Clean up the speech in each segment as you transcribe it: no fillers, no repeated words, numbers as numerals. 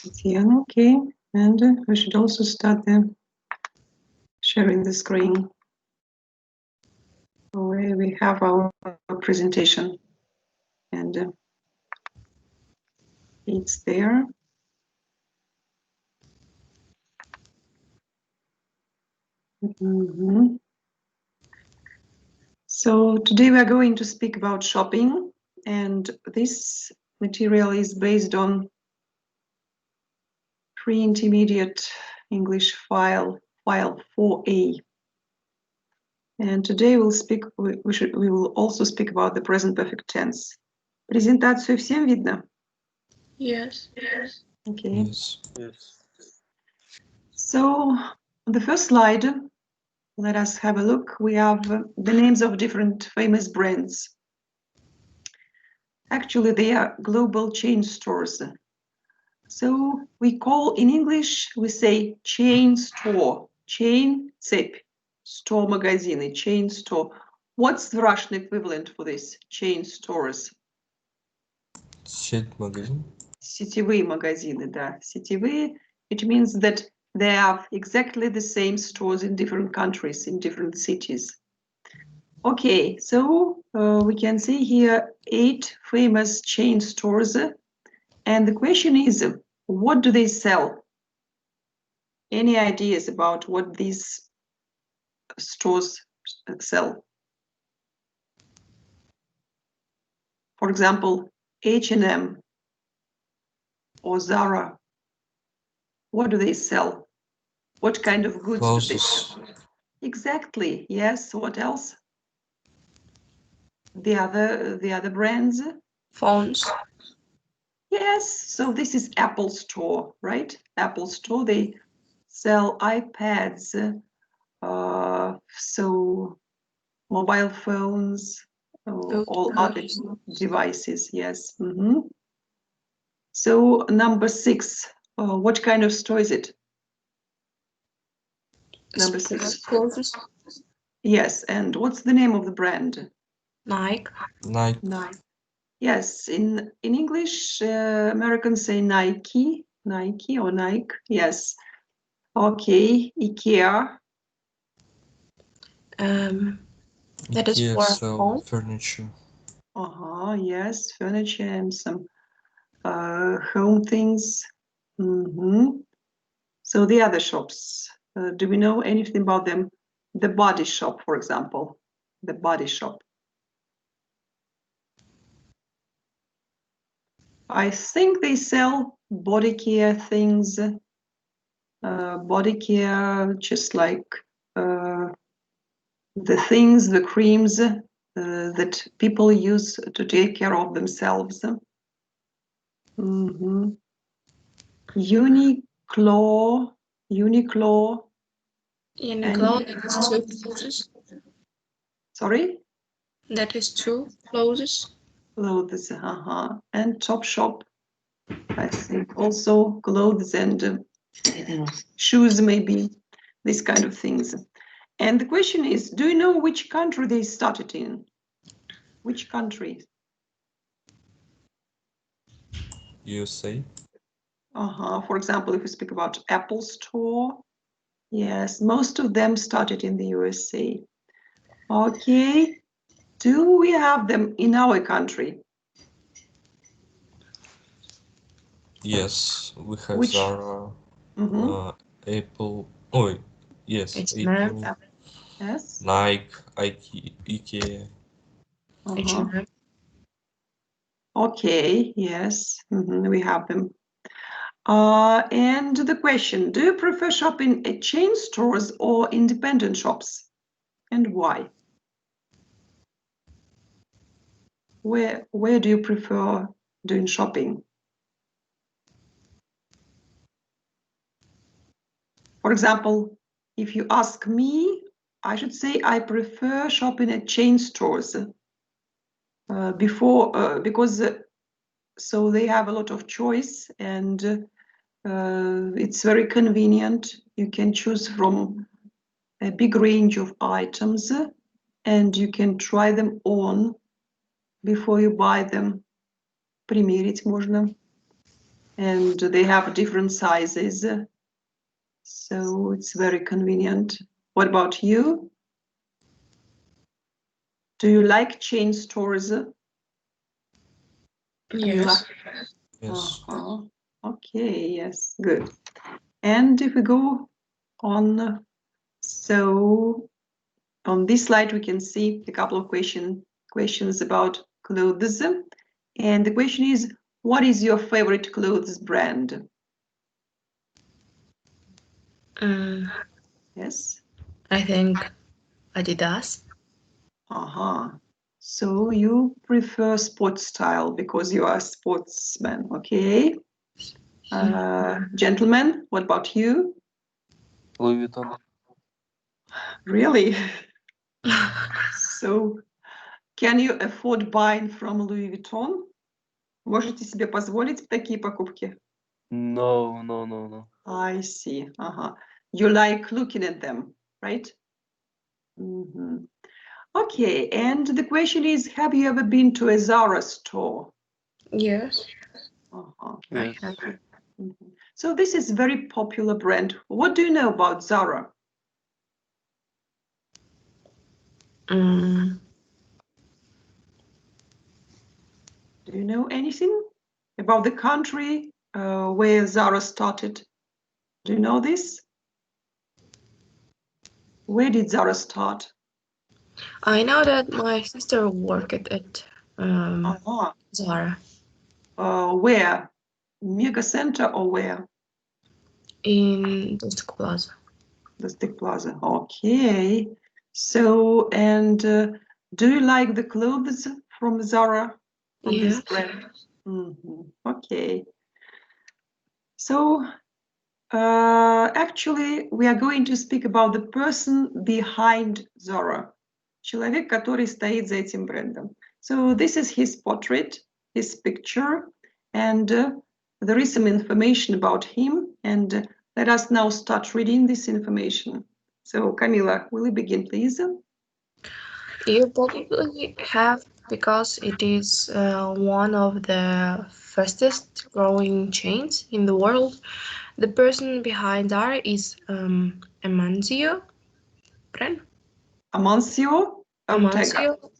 Татьяна, okay. And we should also start sharing the screen where we have our presentation, and it's there. So today we are going to speak about shopping, and this material is based on pre-intermediate English file 4A. And today we will also speak about the present perfect tense. Презентацию всем видно? Yes. Okay. Yes. So on the first slide, let us have a look. We have the names of different famous brands. Actually, they are global chain stores. So we call in English, we say chain store, chain, цепь, store, магазины, chain store. What's the Russian equivalent for this? Chain stores. Сеть магазин. Сетевые магазины, да, сетевые. It means that they have exactly the same stores in different countries, in different cities. Okay, so we can see here 8 famous chain stores. And the question is, what do they sell? Any ideas about what these stores sell? For example, H&M or Zara. What do they sell? What kind of goods do they sell? Exactly, yes. What else? The other brands? Phones. Yes, so this is Apple Store, right? Apple Store, they sell iPads, so mobile phones, all other devices, yes. So number 6, what kind of store is it? Number 6. Clothes. Yes, and what's the name of the brand? Nike. Nike. Yes, in English, Americans say Nike or Nike, yes. Okay, IKEA. That is IKEA for sell home. furniture. Yes, furniture and some home things. So the other shops, do we know anything about them? The Body Shop, for example, the Body Shop. I think they sell body care things, body care, just like the things, the creams that people use to take care of themselves. Uniqlo. Uniqlo, that is 2 clothes. Sorry? That is 2 clothes. Clothes, and Topshop, I think also clothes and shoes, maybe, these kind of things. And the question is, do you know which country they started in? Which country? USA. For example, if we speak about Apple Store, yes, most of them started in the USA. Okay, do we have them in our country? Yes, we have Which? Zara, Apple. Yes, H&M. Apple, Yes. Nike, IKEA. H&M. Okay, yes, we have them. And the question, do you prefer shopping at chain stores or independent shops? And why? Where do you prefer doing shopping? For example, if you ask me, I should say I prefer shopping at chain stores because so they have a lot of choice and it's very convenient. You can choose from a big range of items and you can try them on before you buy them. Примерить можно. and they have different sizes, so it's very convenient. What about you? Do you like chain stores? Yes. Yes. Okay, yes, good. And if we go on, so on this slide we can see a couple of questions about clothes, and the question is, what is your favorite clothes brand? Yes. I think Adidas. So you prefer sports style because you are a sportsman, okay? Gentlemen, what about you? Louis Vuitton. Really? So, can you afford buying from Louis Vuitton? Можете себе позволить такие покупки? No. I see. You like looking at them, right? Okay, and the question is, have you ever been to a Zara store? Yes. Yes. I have. So this is a very popular brand. What do you know about Zara? Mm, Do you know anything about the country where Zara started? Do you know this? Where did Zara start? I know that my sister worked at Zara Where? Mega Center or where? in District Plaza. The Stick Plaza. Okay. So, and do you like the clothes from Zara? From this Yes. brand? Okay. So, actually, we are going to speak about the person behind Zara. Человек, который стоит за этим брендом. So this is his portrait, his picture, and there is some information about him. And let us now start reading this information. So, Camila, will you begin, please? You probably have, because it is one of the fastest growing chains in the world. The person behind Zara is Amancio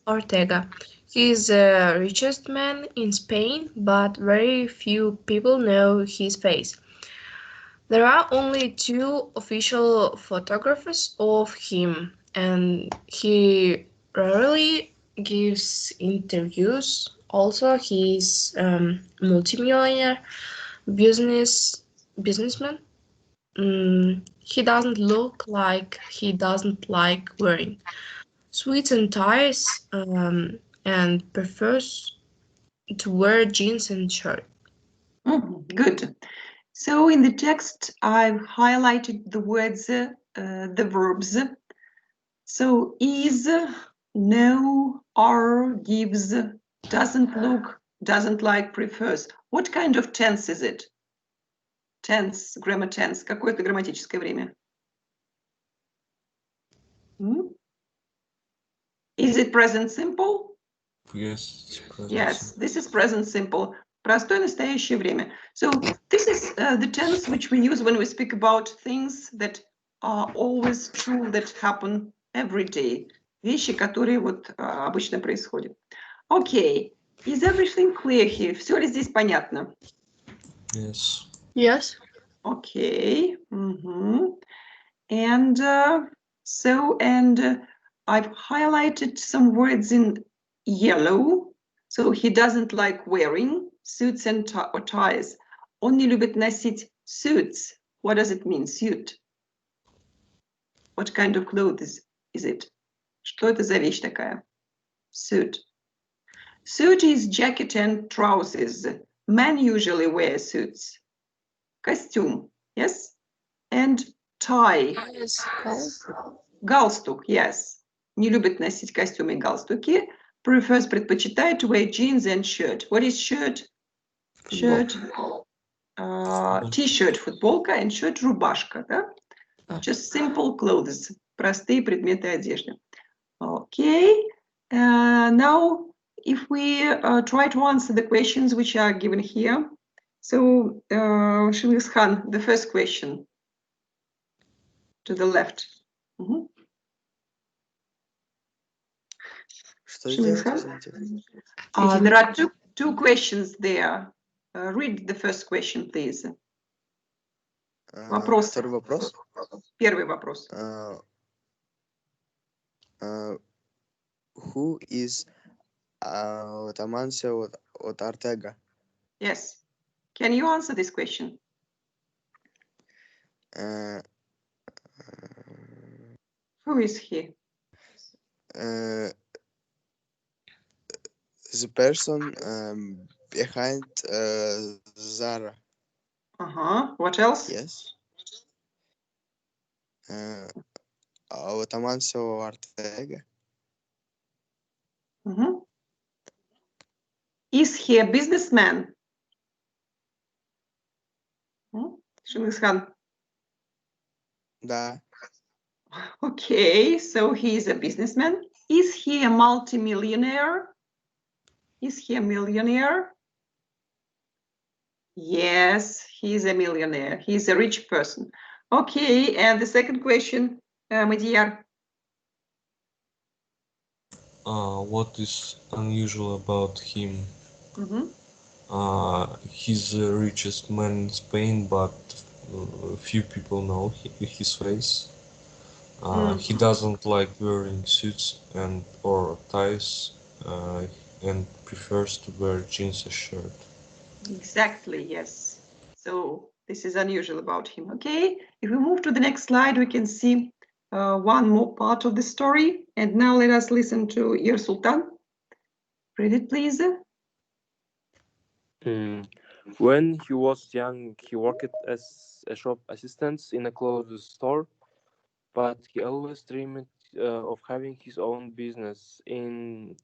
Ortega. He is the richest man in Spain, but very few people know his face. There are only 2 official photographs of him, and he rarely gives interviews. Also, he is multimillionaire businessman. He doesn't look like he doesn't like wearing suits and ties, and prefers to wear jeans and shirt. Good. So in the text, I've highlighted the words, the verbs. So is, know, are, gives, doesn't look, doesn't like, prefers. What kind of tense is it? Tense, grammar tense. Какое это грамматическое время? Is it present simple? Yes. Yes, this is present simple. Простое настоящее время. So this is the tense which we use when we speak about things that are always true, that happen every day. Вещи, которые вот обычно происходят. Okay, is everything clear here? Все ли здесь понятно? Yes. Yes. Okay. And I've highlighted some words in yellow. So he doesn't like wearing suits and or ties. Он не любит носить suits. What does it mean, suit? What kind of clothes is it? Что это за вещь такая? Suit. Suit is jacket and trousers. Men usually wear suits. Костюм, yes? And tie. Галстук, yes. Не любит носить костюмы и галстуки. Prefers, предпочитает to wear jeans and shirt. What is shirt? Shirt. T-shirt, футболка, and shirt, рубашка, да? Just simple clothes. Простые предметы одежды. Okay. Now, if we try to answer the questions which are given here, So, Shilghis Khan, the first question to the left. Что Shilghis делать, Khan? извините? There are two questions there. Read the first question, please. Вопрос. Второй вопрос. Первый вопрос. Who is Amancio Ortega? Yes. Can you answer this question? Who is he? The person behind Zara. What else? Yes. Amancio Ortega. Is he a businessman? Shilghis Khan. Да. Okay, so he is a businessman. Is he a multimillionaire? Is he a millionaire? Yes, he is a millionaire. He is a rich person. Okay, and the second question, Madiyar. What is unusual about him? He's the richest man in Spain, but few people know his face. He doesn't like wearing suits or ties, and prefers to wear jeans and shirt. Exactly, yes. So this is unusual about him. Okay, if we move to the next slide, we can see one more part of the story. And now let us listen to Yer Sultan. Read it, please. When he was young, he worked as a shop assistant in a clothes store, but he always dreamed of having his own business. In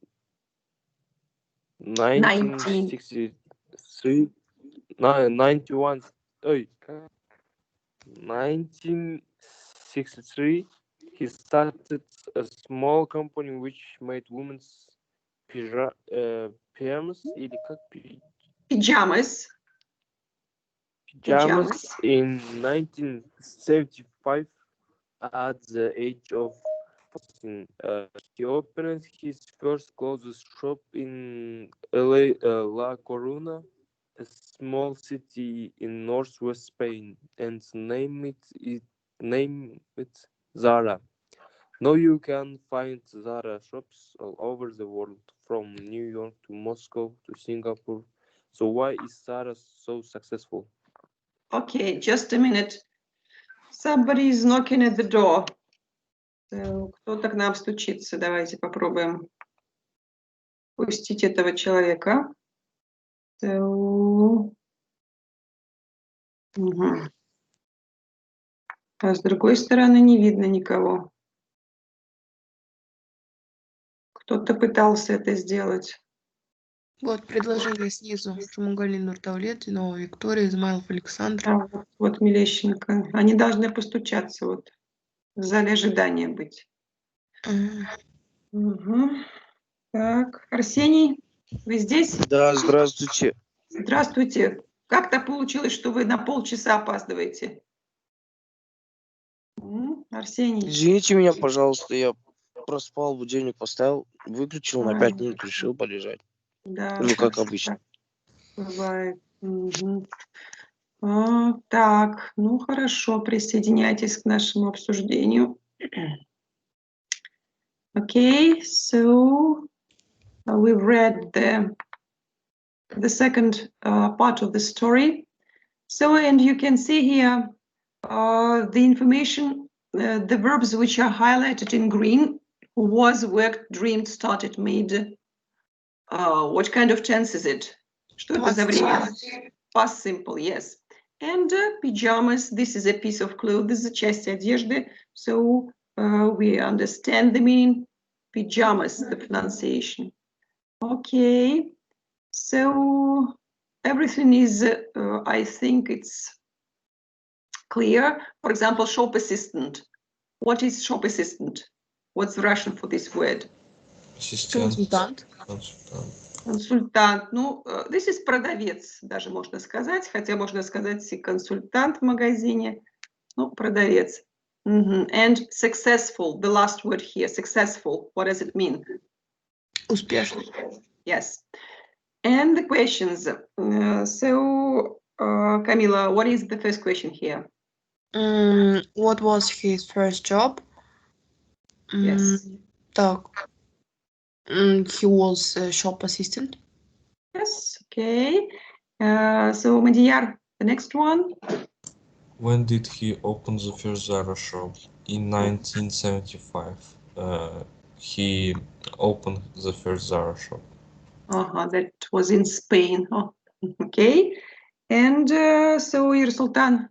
1963, 1963, he started a small company which made women's pajamas in 1975. At the age of 14, he opened his first clothes shop in La Coruña, a small city in northwest Spain, and named it Zara. Now you can find Zara shops all over the world, from New York to Moscow to Singapore. So why is Zara so successful? Okay, just a minute. Somebody is knocking at the door. So, кто-то к нам стучится. Давайте попробуем пустить этого человека. So, А с другой стороны не видно никого. Кто-то пытался это сделать. Вот предложение снизу. Шамугалин Нуртаулет, Зинова Виктория, Измайлов Александр. Вот Милещенко. Они должны постучаться вот в зале ожидания быть. Так, Арсений, вы здесь? Да, здравствуйте. Здравствуйте. Как так получилось, что вы на полчаса опаздываете? Арсений. Извините меня, пожалуйста, я проспал, будильник поставил, выключил на 5 минут, решил полежать. Да, Ну, как обычно. Бывает. Так, ну хорошо, присоединяйтесь к нашему обсуждению. Okay, so we've read the second part of the story. So, and you can see here the information, the verbs which are highlighted in green: was, worked, dreamed, started, made. What kind of tense is it? Что это за время? Past simple, yes. And pajamas, this is a piece of clothes, часть одежды. So we understand the meaning. Pajamas, the pronunciation. Okay, so everything is, I think it's clear. For example, shop assistant. What is shop assistant? What's the Russian for this word? Assistant. Консультант. Консультант. Ну, this is продавец, даже можно сказать, хотя можно сказать и консультант в магазине. Ну, продавец. And successful, the last word here, successful. What does it mean? Успешный. Yes. And the questions. Camila, what is the first question here? What was his first job? Yes. Так. He was a shop assistant. Yes, okay. So, Madiyar, the next one. When did he open the first Zara shop? In 1975. He opened the first Zara shop. That was in Spain. Oh, okay. And so, Sultan,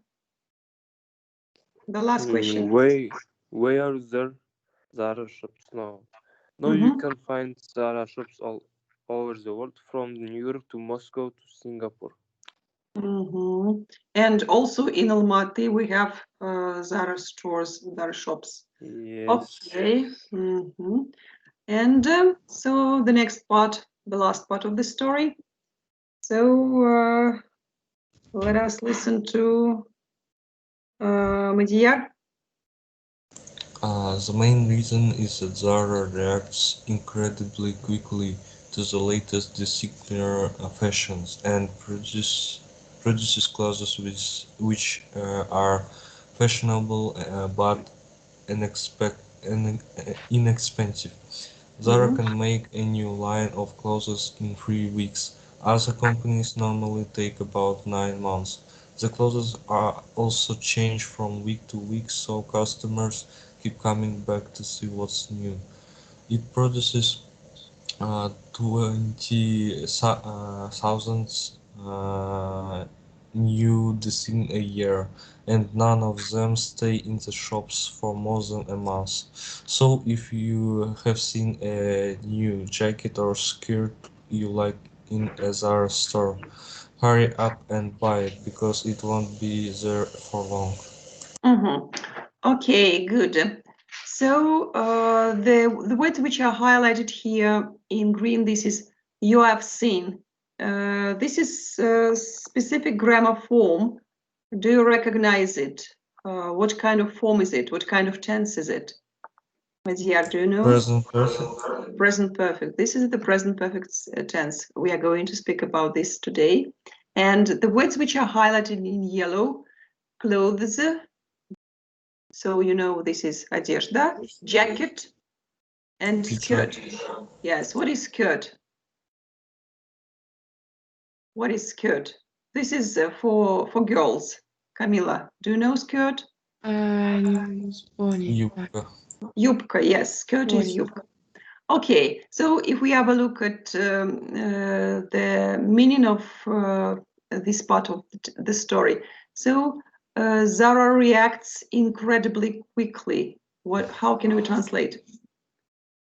the last question. Where are there Zara shops now? Now you can find Zara shops all over the world, from New York to Moscow to Singapore. And also in Almaty we have Zara stores, Zara shops. Yes. Okay. And so the next part, the last part of the story. So let us listen to Madiyar. The main reason is that Zara reacts incredibly quickly to the latest designer fashions and produces clothes which are fashionable but inexpensive. Zara can make a new line of clothes in 3 weeks. Other companies normally take about 9 months. The clothes are also change from week to week, so customers keep coming back to see what's new. It produces 20,000 new designs a year, and none of them stay in the shops for more than a month. So if you have seen a new jacket or skirt you like in a Zara store, hurry up and buy it because it won't be there for long. Okay, good. So the words which are highlighted here in green, this is you have seen. This is a specific grammar form. Do you recognize it? What kind of form is it? What kind of tense is it? Madiyar, do you know? Present perfect. Present perfect. This is the present perfect tense. We are going to speak about this today. And the words which are highlighted in yellow, clothes. So you know this is одежда, jacket, and skirt. Yes, what is skirt? What is skirt? This is for girls. Camila, do you know skirt? Юбка. Юбка, yes, skirt is юбка. Okay, so if we have a look at the meaning of this part of the story. So Zara reacts incredibly quickly. How can we translate?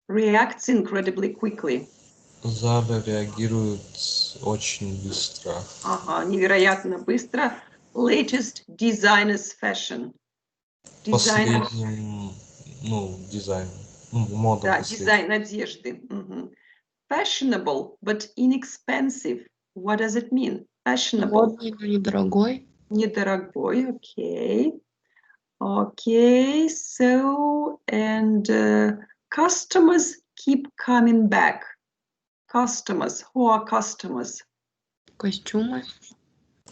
Reacts incredibly quickly. Zara реагирует очень быстро. Невероятно быстро. Latest designers fashion. Последним, дизайн. Мода. Да, дизайн одежды. Fashionable, but inexpensive. What does it mean? Fashionable. Модный, но недорогой. Недорогой, okay. Okay, so, and customers keep coming back. Customers, who are customers? Костюмы.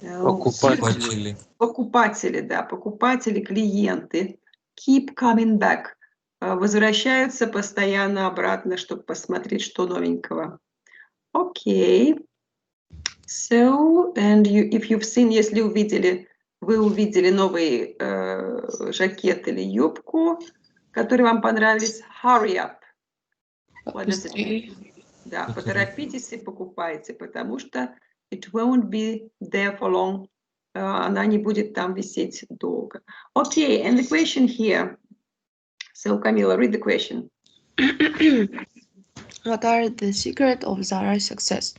Покупатели. Покупатели, да, покупатели, клиенты. Keep coming back. Возвращаются постоянно обратно, чтобы посмотреть, что новенького. Okay. So, and if you've seen, если вы увидели новый жакет или юбку, которые вам понравились, hurry up. Да, поторопитесь и покупайте, потому что it won't be there for long. Она не будет там висеть долго. Okay, and the question here. So, Camila, read the question. What are the secrets of Zara's success?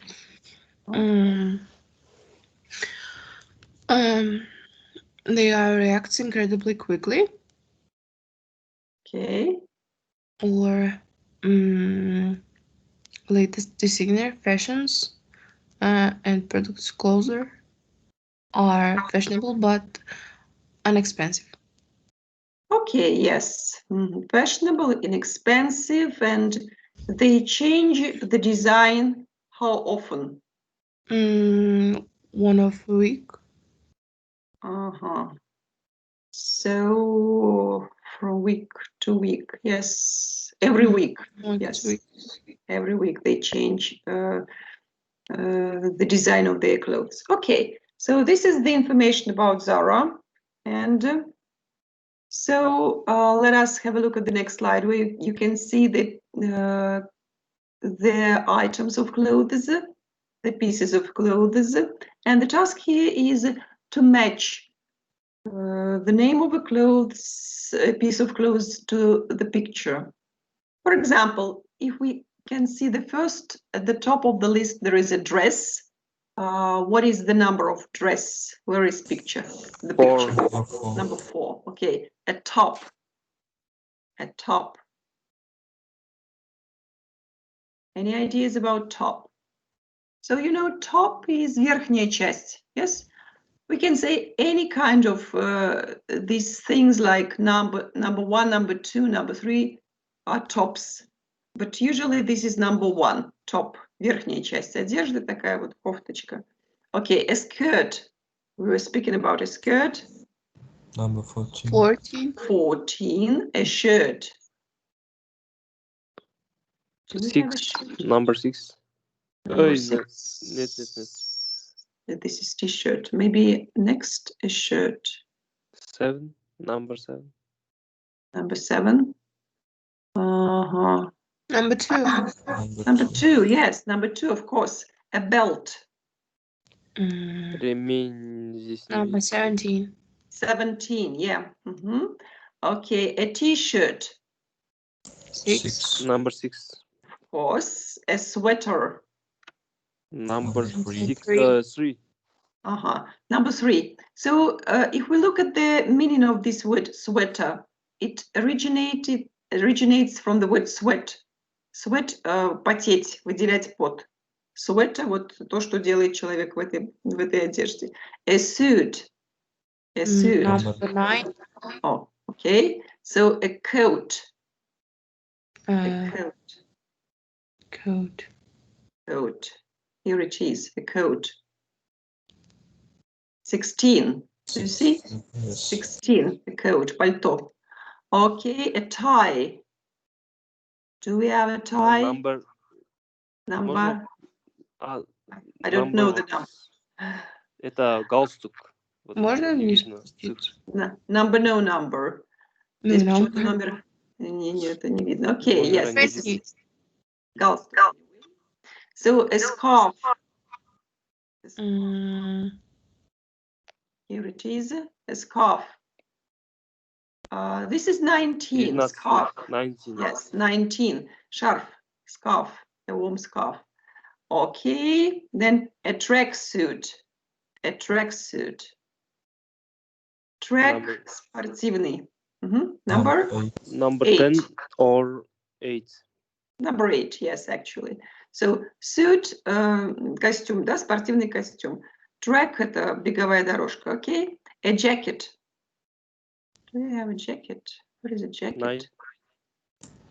They are reacting incredibly quickly. Okay. Or latest designer fashions and products closer are fashionable but inexpensive. Okay, yes. Fashionable, inexpensive, and they change the design how often? One of a week. So from week to week, yes. Every week, yes. Every week they change the design of their clothes. Okay, so this is the information about Zara. And so let us have a look at the next slide where you can see the items of clothes, the pieces of clothes. And the task here is to match the name of a piece of clothes to the picture. For example, if we can see the first at the top of the list, there is a dress. What is the number of dress? Where is picture? The picture. Number 4. Okay. A top. Any ideas about top? So you know, top is верхняя часть. Yes. We can say any kind of these things like number 1, number 2, number 3 are tops. But usually this is number 1, top, верхняя часть одежды, такая вот кофточка. Okay, a skirt. We were speaking about a skirt. Number 14. 14, a shirt. Do we have a 6. shirt? Number 6. Number Ой, 6. Нет. This is t-shirt. Maybe next a shirt. 7. Number 7. Number 7. Number 2. Number 2, yes. Number 2, of course. A belt. Ремень здесь не Number видно. 17. 17, yeah. Okay, a t-shirt. 6. Number 6. Of course. A sweater. Number 3. 3. Number 3. So if we look at the meaning of this word sweater, it originates from the word sweat. Sweat потеть, выделять пот. Sweater, вот то, что делает человек в этой одежде. A suit. A suit. Number 9. Oh, okay. So a coat. A coat. Coat. Here it is, a coat. 16. Do you see? Yes. 16, a coat, пальто. Okay, a tie. Do we have a tie? Number. Number? А, I don't know the number. Это галстук. Вот Можно не не видно спустить? Number, no number. No Здесь number. почему-то номер... Нет, это не видно. Okay, Номера yes, не this is видно. галстук. So a scarf. Here it is, a scarf. This is 19, 19. scarf. 19. Yes, 19. Scarf, scarf, a warm scarf. Okay, then a tracksuit. A tracksuit. Track, спортивный. Number? Number 8. 10 or 8. Number 8, yes, actually. So suit, костюм, да, спортивный костюм. Track – это беговая дорожка, okay? A jacket. Do we have a jacket? What is a jacket?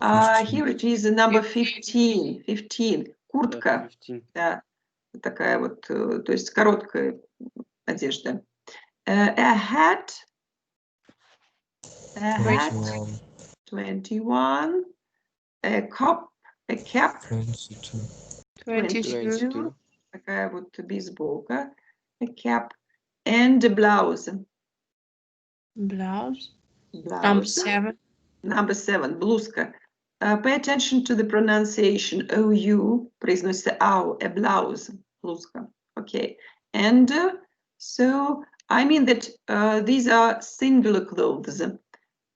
9. Here it is, number 15. 15. Куртка. 15. Да, такая вот, то есть короткая одежда. A hat. A hat. 21. A cap. 22. Такая вот бейсболка. A cap. And a blouse. Blouse. Number 7. Number 7. Блузка. Pay attention to the pronunciation. OU произносится ау. A blouse. Блузка. Okay. And so I mean that these are singular clothes.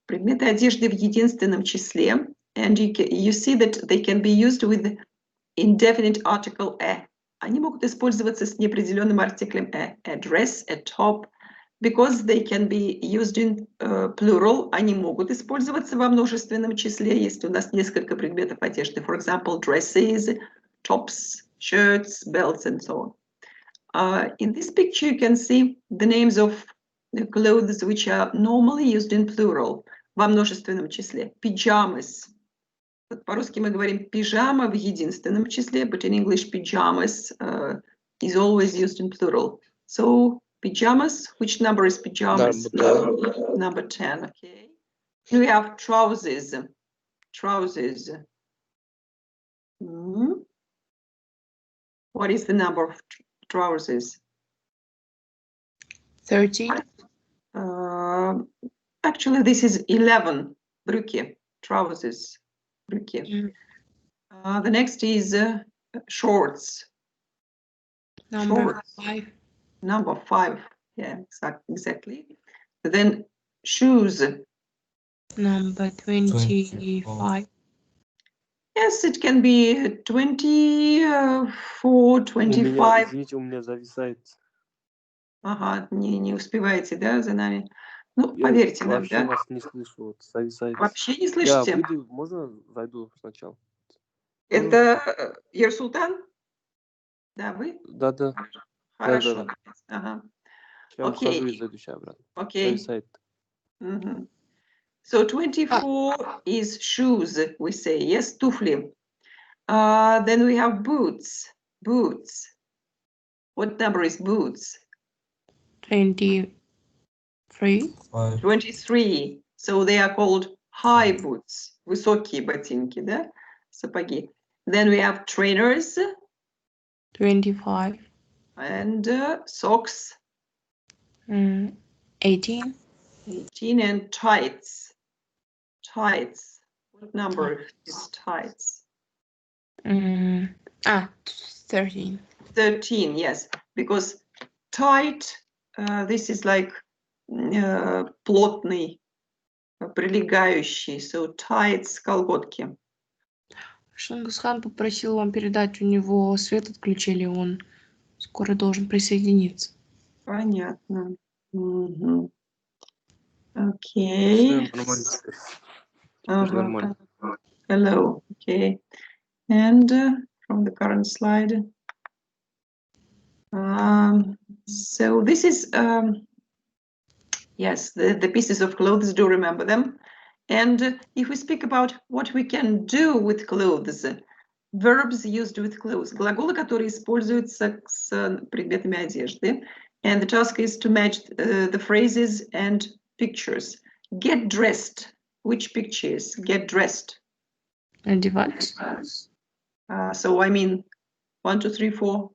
Предметы одежды в единственном числе. And you see that they can be used with indefinite article a. Они могут использоваться с неопределенным артиклем a. A dress, a top. Because they can be used in plural, они могут использоваться во множественном числе, если у нас несколько предметов одежды. For example, dresses, tops, shirts, belts, and so on. In this picture, you can see the names of the clothes which are normally used in plural, во множественном числе. Pajamas. По-русски мы говорим пижама в единственном числе, but in English, pajamas is always used in plural. So, pajamas, which number is pajamas? Number 10, okay. And we have trousers. Trousers. What is the number of trousers? 13. Actually, this is 11. Брюки, trousers. Брюки. The next is shorts. Number 5. Number 5. Yeah, exactly. Then shoes. Number 25. Yes, it can be 24, 25. Извините, у меня зависает. Ага, не успеваете, да, за нами? Ну, поверьте нам, вообще да? вас не слышу, вот, зависает. Вообще не Я слышите? выйду, можно зайду сначала? Это Ерсултан? Да, вы? Да. Хорошо. Да. Ага. Я Окей. ухожу и зайду сейчас обратно. Окей. Зависает. So 24 is shoes, we say. Yes, туфли. Then we have boots. Boots. What number is boots? 23. 23. So they are called high boots. Высокие ботинки, да? Сапоги. Then we have trainers. 25. And socks. 18. 18 and tights. Tights. What number is tights? 13. 13, yes. Because tight, this is like плотный, прилегающий. So tights, колготки. Шингисхан попросил вам передать, у него свет отключили, он скоро должен присоединиться. Понятно. Окей. Нормально. Hello. Okay. And from the current slide. So this is, yes, the pieces of clothes, do remember them. And if we speak about what we can do with clothes, verbs used with clothes, глаголы, которые используются с предметами одежды. And the task is to match the phrases and pictures. Get dressed. Which pictures? Get dressed. Одеваться. So I mean, 1, 2, 3, 4.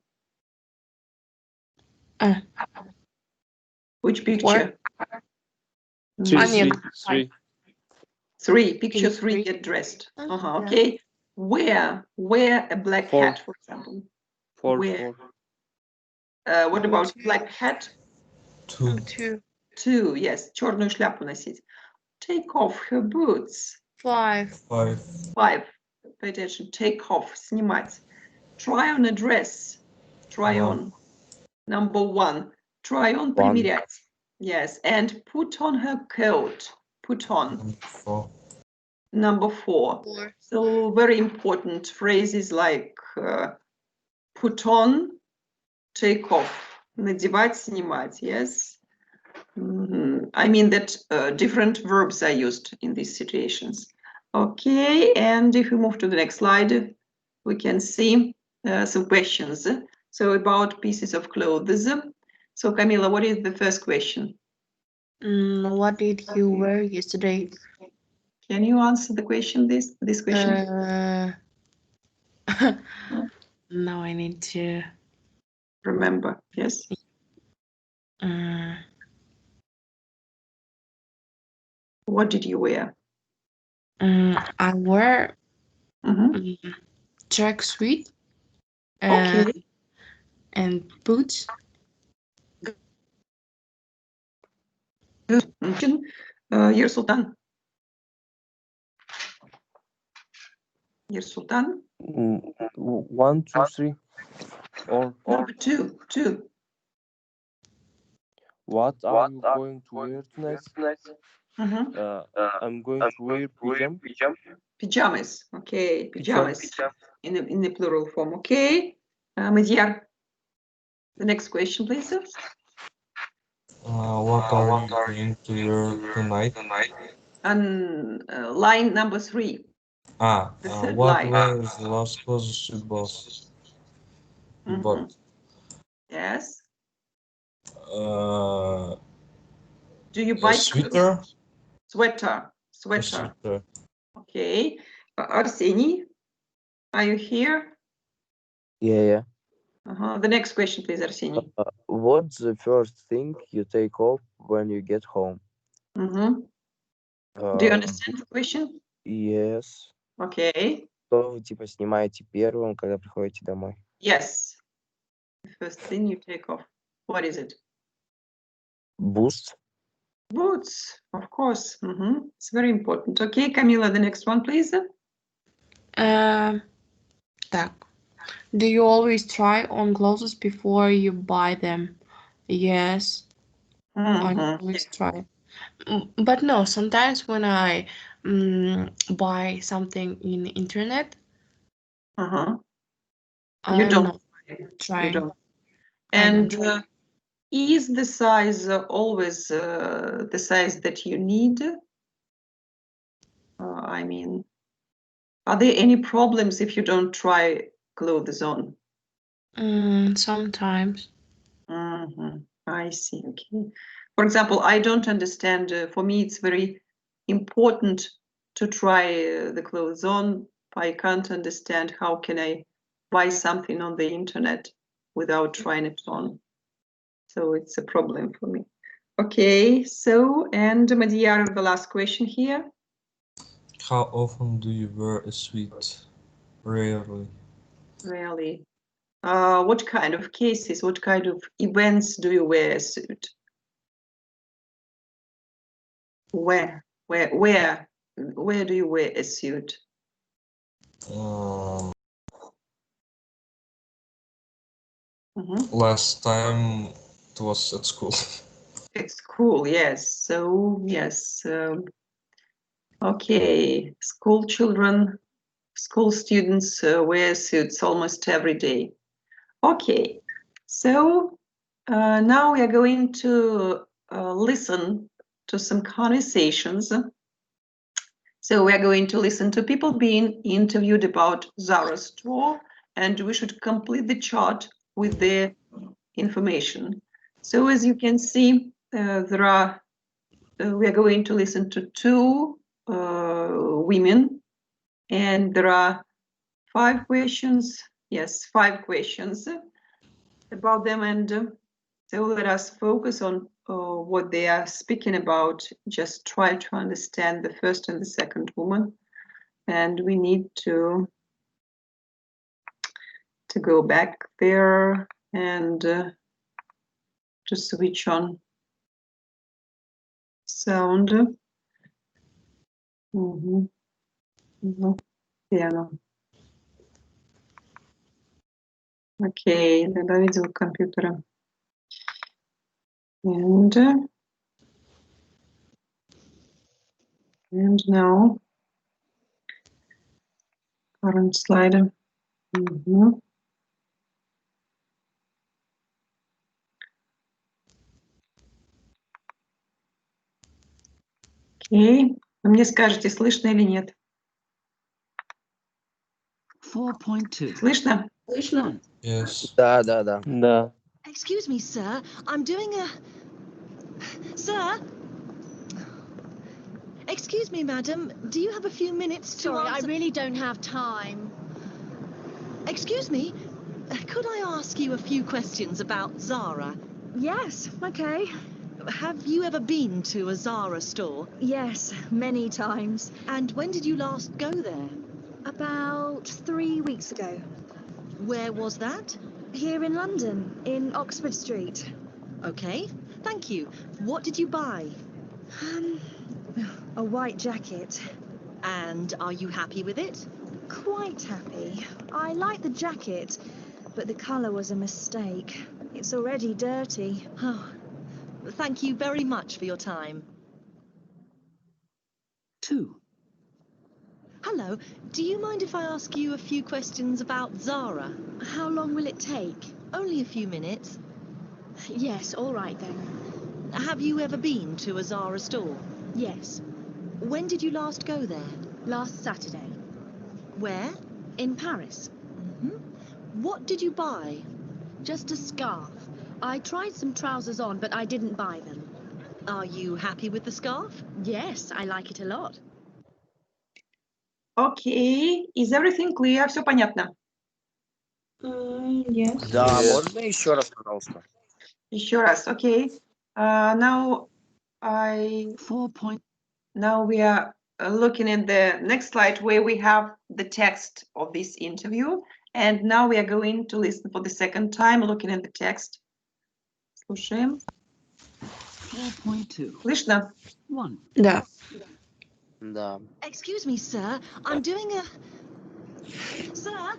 Which picture? Three. Picture 3, get dressed. Okay. Wear a black hat, for example. Four. What about black hat? 2. 2, yes. Черную шляпу носить. Take off her boots. 5. 5. Pay attention. Take off. Снимать. Try on a dress. Try on. Number 1. Try on. Примерять. Yes. And put on her coat. Put on. Number 4. So very important phrases like put on, take off. Надевать, снимать. Yes. I mean that different verbs are used in these situations. Okay, and if we move to the next slide, we can see some questions. So about pieces of clothes. So Camila, what is the first question? What did you wear yesterday? Can you answer the question, this question? Now I need to remember. Yes. What did you wear? I wore tracksuit and boots. Yersultan. Yersultan. 1, 2, 3. Or number 2. What are you going to wear tonight? I'm going to wear pajama. Pajamas. Okay, pajamas in the plural form. Okay, Madhyar. The next question, please. What are you going to wear tonight? And line number 3. The third What line. was the last clothes you bought? Yes. Uh, Do you a buy sweater? Sweater. A sweater. Okay. Arseny, are you here? Yeah. The next question, please, Arseny. What's the first thing you take off when you get home? Do you understand the question? Yes. Okay. Что вы типа снимаете первым, когда приходите домой? Yes. The first thing you take off. What is it? Boots. Boots, of course. It's very important. Okay, Camila, the next one, please. Так. Do you always try on clothes before you buy them? Yes, I always try. But no, sometimes when I buy something in the internet, You I'm don't not trying. You don't. And is the size always the size that you need? I mean, are there any problems if you don't try clothes on? Sometimes. I see. Okay. For example, I don't understand. For me, it's very important to try the clothes on. I can't understand how can I buy something on the internet without trying it on. So it's a problem for me. Okay. So, and Madhyar, the last question here. How often do you wear a suit? Rarely. Really. What kind of cases, what kind of events do you wear a suit? Where do you wear a suit? Last time it was at school. At school, yes. So, yes. Okay, school children, school students wear suits almost every day. Okay, so now we are going to listen to some conversations. So we are going to listen to people being interviewed about Zara store, and we should complete the chart with their information. So as you can see, we are going to listen to 2 women, and there are 5 questions. Yes, 5 questions about them, and so let us focus on what they are speaking about. Just try to understand the first and the second woman, and we need to go back there and to switch on sound. Piano. Окей, добавить звук компьютера. And now current slide. Окей. Вы мне скажете, слышно или нет? 4.2. Слышно? Слышно? Yes. Да. Excuse me, sir. I'm doing a... Sir? Excuse me, madam. Do you have a few minutes to Sorry, answer... I really don't have time. Excuse me. Could I ask you a few questions about Zara? Yes, okay. Have you ever been to a Zara store? Yes, many times. And when did you last go there? About 3 weeks ago. Where was that? Here in London, in Oxford Street. Okay, thank you. What did you buy? A white jacket. And are you happy with it? Quite happy. I like the jacket, but the colour was a mistake. It's already dirty. Oh, thank you very much for your time. 2. Hello, do you mind if I ask you a few questions about Zara? How long will it take? Only a few minutes. Yes, all right then. Have you ever been to a Zara store? Yes, When did you last go there? last Saturday. Where? In Paris. What did you buy? Just a scarf. I tried some trousers on, but I didn't buy them. Are you happy with the scarf? Yes, I like it a lot. Okay, is everything clear? Все понятно? Yes. Да, Yes. можно еще раз, пожалуйста? Еще раз, okay. Now we are looking at the next slide where we have the text of this interview. And now we are going to listen for the second time, looking at the text. Слушаем. 4.2. Слышно? 1. Да. Да. Excuse me, sir. I'm doing a... Sir?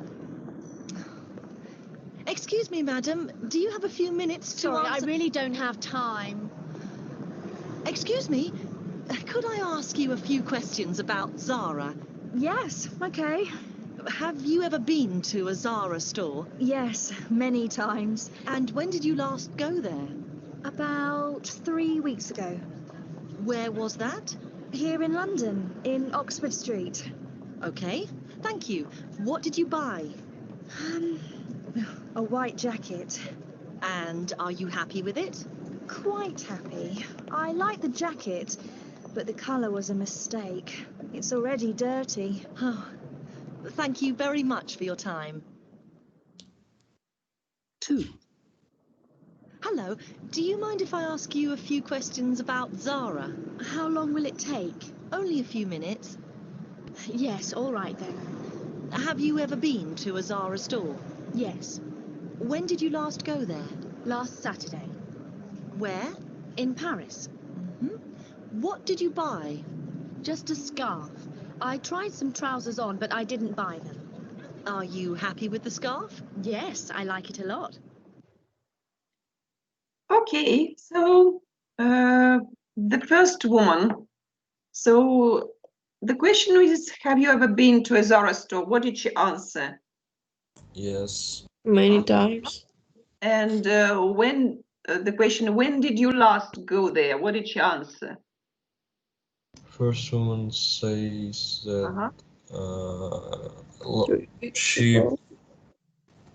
Excuse me, madam. Do you have a few minutes to Sorry, I answer... really don't have time. Excuse me. Could I ask you a few questions about Zara? Yes, okay. Have you ever been to a Zara store? Yes, many times. And when did you last go there? About 3 weeks ago. Where was that? Here in London, in Oxford Street. Okay, thank you. What did you buy? A white jacket. And are you happy with it? Quite happy. I like the jacket, but the colour was a mistake. It's already dirty. Oh, thank you very much for your time. 2. Hello, do you mind if I ask you a few questions about Zara? How long will it take? Only a few minutes. Yes, all right then. Have you ever been to a Zara store? Yes, When did you last go there? last Saturday. Where? In Paris. What did you buy? Just a scarf. I tried some trousers on, but I didn't buy them. Are you happy with the scarf? Yes, I like it a lot. Okay, so the first woman. So the question is, have you ever been to a Zara store? What did she answer? Yes. Many times. And when the question, when did you last go there? What did she answer? First woman says that she.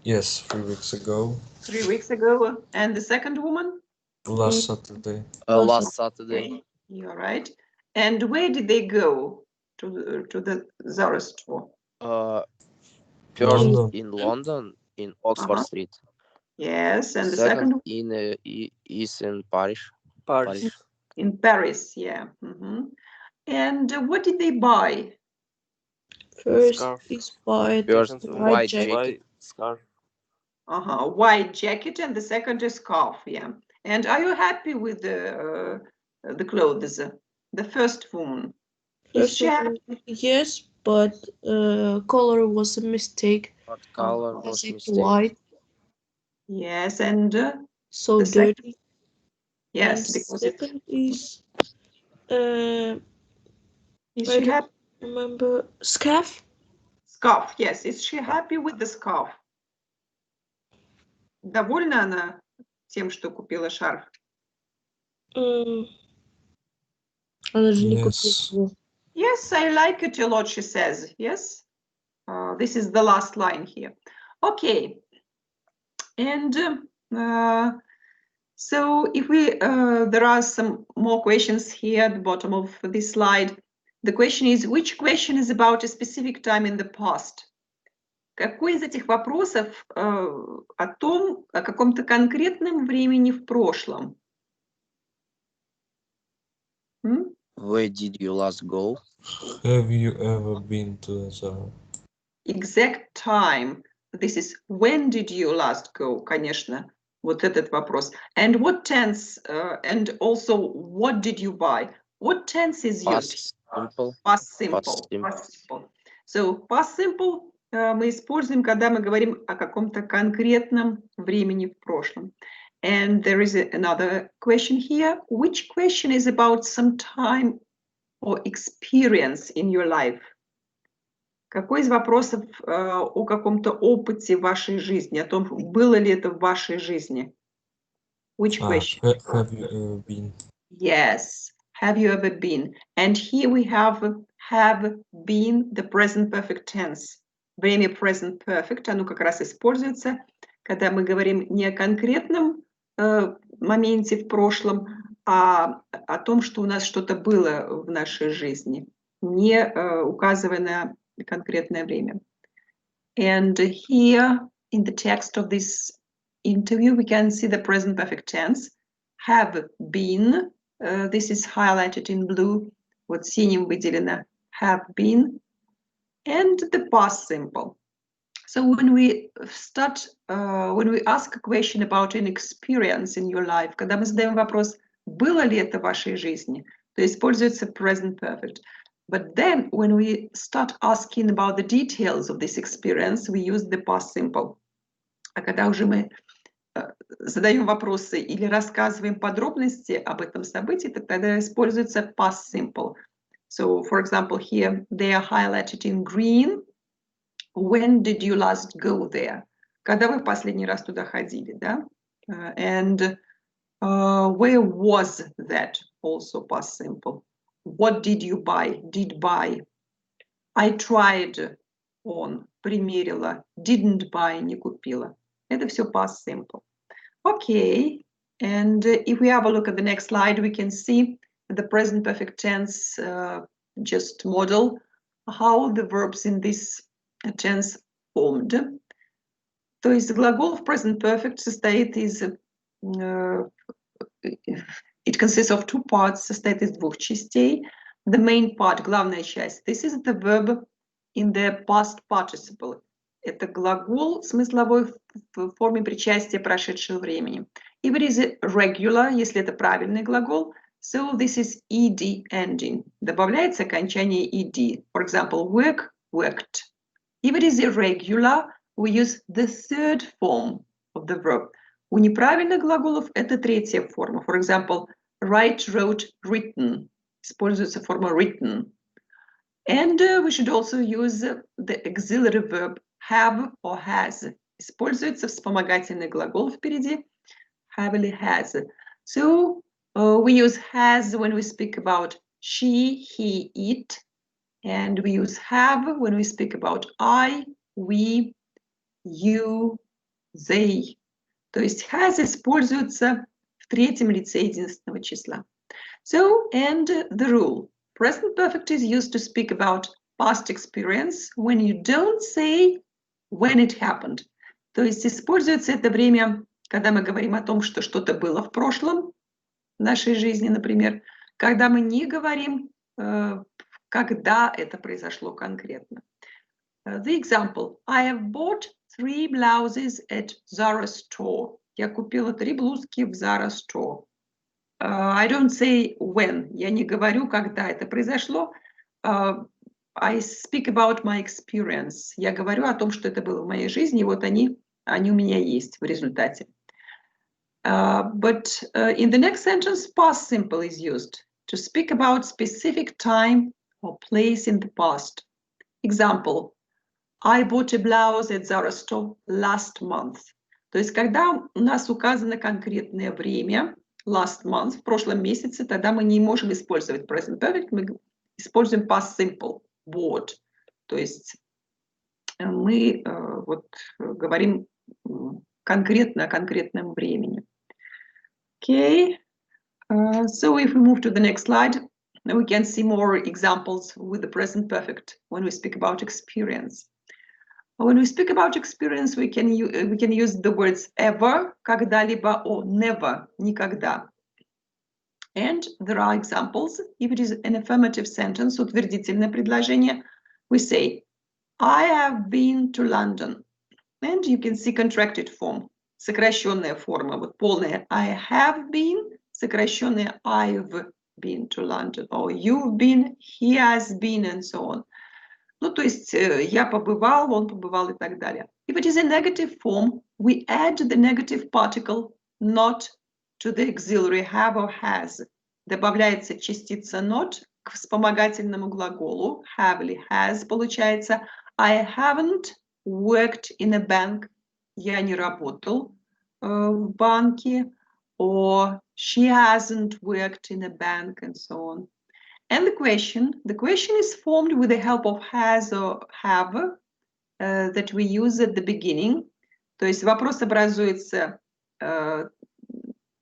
Yes, 3 weeks ago. 3 weeks ago. And the second woman? Last Saturday. Last Saturday. Okay, you're right. And where did they go to the Zara store? First London. in London, in Oxford Street. Yes, and the second in is in Paris. Paris. in Paris, yeah. And what did they buy? First Scarf. is white, First Second white jacket. white scarf. White jacket, and the second is scarf, yeah. And are you happy with the clothes? The first woman. Is First she one, yes, but color was a mistake. What color was Classic mistake? white, Yes, and so the second, dirty. yes, And because it's second is is I she happy? don't remember scarf. Scarf, yes. Is she happy with the scarf? Довольна она тем, что купила шарф? Она же не Yes. купила. Yes, I like it a lot, she says. Yes. This is the last line here. Okay. And so if we, there are some more questions here at the bottom of this slide. The question is, which question is about a specific time in the past? Какой из этих вопросов о том, о каком-то конкретном времени в прошлом? Where did you last go? Have you ever been to Zara? Exact time. This is when did you last go? Конечно, вот этот вопрос. And what tense? And also, what did you buy? What tense is used? Past simple. Past simple. Past simple. Past simple. So past simple мы используем, когда мы говорим о каком-то конкретном времени в прошлом. And there is another question here. Which question is about some time or experience in your life? Какой из вопросов о каком-то опыте в вашей жизни, о том, было ли это в вашей жизни? Which question? Have you ever been? Yes. Have you ever been? And here we have been, the present perfect tense. Время present perfect, оно как раз используется, когда мы говорим не о конкретном моменте в прошлом, а о том, что у нас что-то было в нашей жизни, не указывая на конкретное время. And here in the text of this interview, we can see the present perfect tense. Have been, this is highlighted in blue, вот синим выделено have been, and the past simple. So when we ask a question about an experience in your life, когда мы задаем вопрос, было ли это в вашей жизни, то используется present perfect. But then when we start asking about the details of this experience, we use the past simple. А когда уже мы задаем вопросы или рассказываем подробности об этом событии, тогда используется past simple. So, for example, here they are highlighted in green. When did you last go there? Когда вы в последний раз туда ходили, да? And where was that? Also past simple. What did you buy? Did buy. I tried on. Примерила. Didn't buy. Не купила. Это все past simple. Okay. And if we have a look at the next slide, we can see the present perfect tense just model how the verbs in this tense formed. То есть глагол в present perfect состоит из it consists of two parts, состоит из двух частей. The main part, главная часть, this is the verb in the past participle. Это глагол смысловой в форме причастия прошедшего времени. If it is regular, если это правильный глагол, so this is ed ending. Добавляется окончание ed. For example, work, worked. If it is irregular, we use the third form of the verb. У неправильных глаголов это третья форма. For example, write, wrote, written. Используется форма written. And we should also use the auxiliary verb have or has. Используется вспомогательный глагол впереди. Have или has. So we use has when we speak about she, he, it. And we use have when we speak about I, we, you, they. То есть has используется в третьем лице единственного числа. So, and the rule. Present perfect is used to speak about past experience when you don't say when it happened. То есть используется это время, когда мы говорим о том, что что-то было в прошлом в нашей жизни, например, когда мы не говорим, когда это произошло конкретно. The example. I have bought 3 blouses at Zara store. Я купила 3 блузки в Zara store. I don't say when. Я не говорю, когда это произошло. I speak about my experience. Я говорю о том, что это было в моей жизни, и вот они у меня есть в результате. But in the next sentence, past simple is used to speak about specific time or place in the past. Example. I bought a blouse at Zara store last month. То есть, когда у нас указано конкретное время, last month, в прошлом месяце, тогда мы не можем использовать present perfect, мы используем past simple, bought. То есть мы вот говорим конкретно о конкретном времени. Okay, so if we move to the next slide, we can see more examples with the present perfect when we speak about experience. When we speak about experience, we can use the words ever, когда-либо, or never, никогда. And there are examples. If it is an affirmative sentence, утвердительное предложение, we say, I have been to London. And you can see contracted form, сокращенная форма, вот полная I have been, сокращенная I've been to London, or you've been, he has been, and so on. Ну, то есть я побывал, он побывал и так далее. If it is a negative form, we add the negative particle not to the auxiliary have or has. Добавляется частица not к вспомогательному глаголу have или has получается, I haven't worked in a bank. Я не работал в банке. Or she hasn't worked in a bank, and so on. And the question is formed with the help of has or have that we use at the beginning. То есть вопрос образуется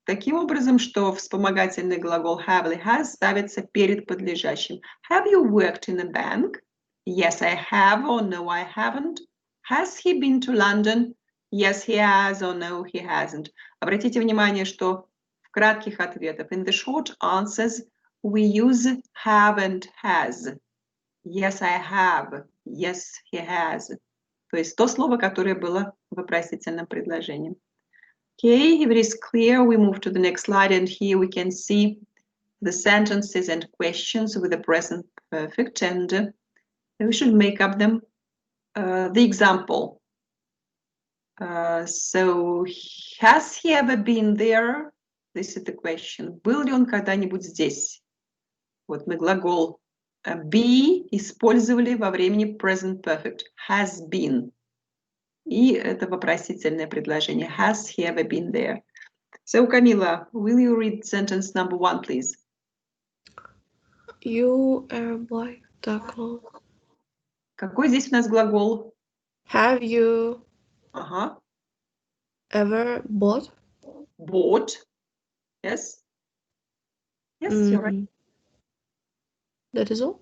таким образом, что вспомогательный глагол have или has ставится перед подлежащим. Have you worked in a bank? Yes, I have, or no, I haven't. Has he been to London? Yes, he has, or no, he hasn't. Обратите внимание, что в кратких ответах, in the short answers, we use have and has. Yes, I have. Yes, he has. То есть то слово, которое было в вопросительном предложении. Okay, if it is clear, we move to the next slide, and here we can see the sentences and questions with the present perfect, and we should make up them. The example. So, has he ever been there? This is the question. Был ли он когда-нибудь здесь? Вот мы глагол be использовали во времени present perfect. Has been. И это вопросительное предложение. Has he ever been there? So, Camila, will you read sentence number 1, please? You are boy the clothes. Какой здесь у нас глагол? Have you Ага. ever bought? Bought. Yes. Yes, you're right. That is all?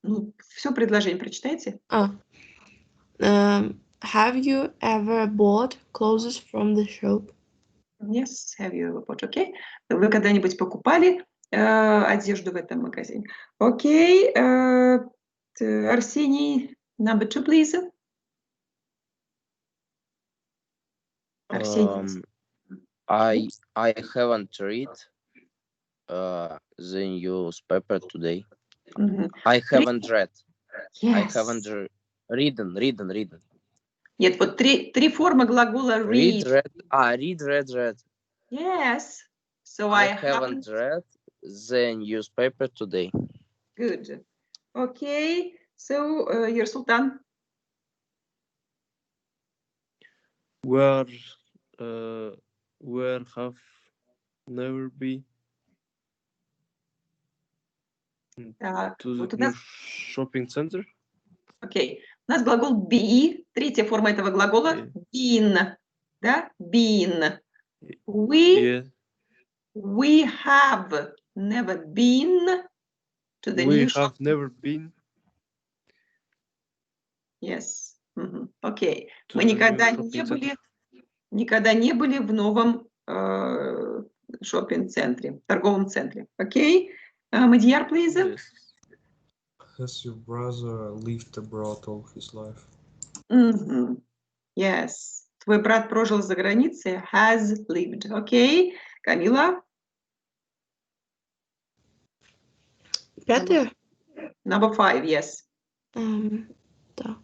Ну, все предложение прочитайте. Have you ever bought clothes from the shop? Yes, have you ever bought? Okay. Вы когда-нибудь покупали одежду в этом магазине? Окей. Арсений, number 2, please. Арсений. I haven't read the newspaper today. I haven't read. Yes. I haven't read. Нет, вот три формы глагола read. Read. Yes. So I haven't read the newspaper today. Good. Okay. So, Yersultan. Where have never been to the new shopping center? Окей. У нас глагол be, третья форма этого глагола been, да? Been. We have never been to the new We have never been. Yes. Окей. Мы никогда не были в новом шоппинг-центре, торговом центре. Окей. Мадьяр, please. Yes. Has your brother lived abroad all his life? Yes. Твой брат прожил за границей. Has lived. Окей. Камила. Пятое? Number 5, yes. Да.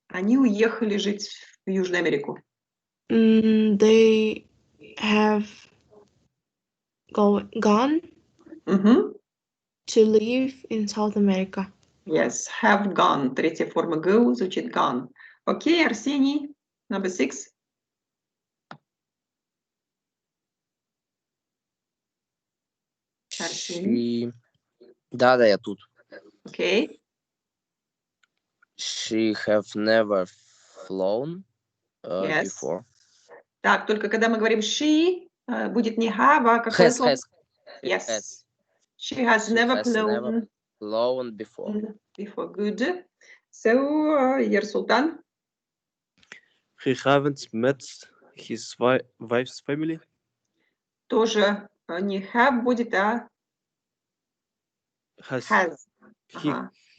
Они уехали жить в Южную Америку. They have gone to live in South America. Yes, have gone. Третья форма go звучит gone. Окей, Арсений, number 6. Арсений. Да, я тут. Окей. She have never flown before. Так, только когда мы говорим she, будет не have, а какое слово? Yes. She has never flown before. Before, good. So, Yersultan. He haven't met his wife's family. Тоже не have будет, а has.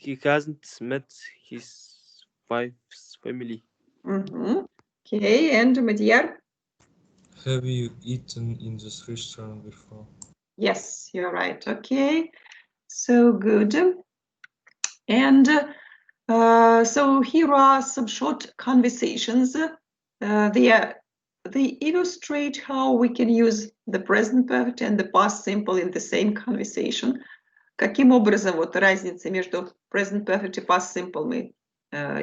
He hasn't met his wife's family. Okay, and Madhyar? Have you eaten in this restaurant before? Yes, you're right. Okay, so good. And so here are some short conversations. They illustrate how we can use the present perfect and the past simple in the same conversation. каким образом вот разница между present perfect и past simple мы